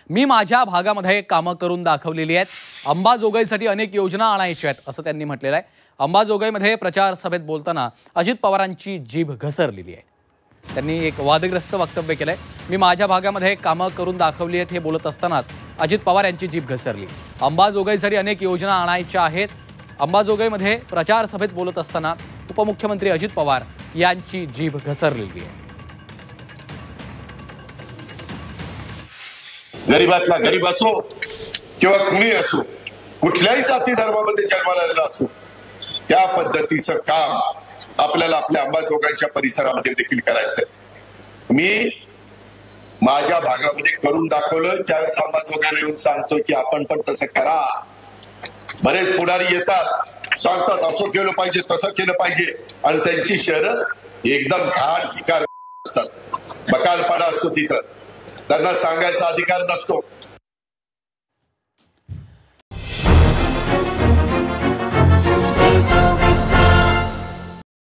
मी माझ्या भागामध्ये कामं करून दाखवलेली आहेत. अंबाजोगाईसाठी अनेक योजना आणायच्या आहेत असं त्यांनी म्हटलेलं आहे. अंबाजोगाईमध्ये प्रचार सभेत बोलताना अजित पवारांची जीभ घसरलेली आहे. त्यांनी एक वादग्रस्त वक्तव्य केलंय. मी माझ्या भागामध्ये कामं करून दाखवली आहेत हे बोलत असतानाच अजित पवार यांची जीभ घसरली. अंबाजोगाईसाठी अनेक योजना आणायच्या आहेत. अंबाजोगाईमध्ये प्रचार सभेत बोलत असताना उपमुख्यमंत्री अजित पवार यांची जीभ घसरलेली आहे. गरीबातला गरीब असो किंवा कुणी असो, कुठल्याही जाती धर्मामध्ये जन्माला आलेला असो, त्या पद्धतीचं काम आपल्याला आपल्या अंबाजोगाईच्या परिसरामध्ये देखील करायचंय. मी माझ्या भागामध्ये करून दाखवलं, त्यावेळेस अंबाजोगाईला येऊन सांगतोय की आपण पण तसं करा. बरेच पुढारी येतात, सांगतात असं केलं पाहिजे, तसं केलं पाहिजे, आणि त्यांची शहरं एकदम घाण भिकार असतात. बकालपाडा असतो तिथं, त्यांना सांगायचा अधिकार नसतो.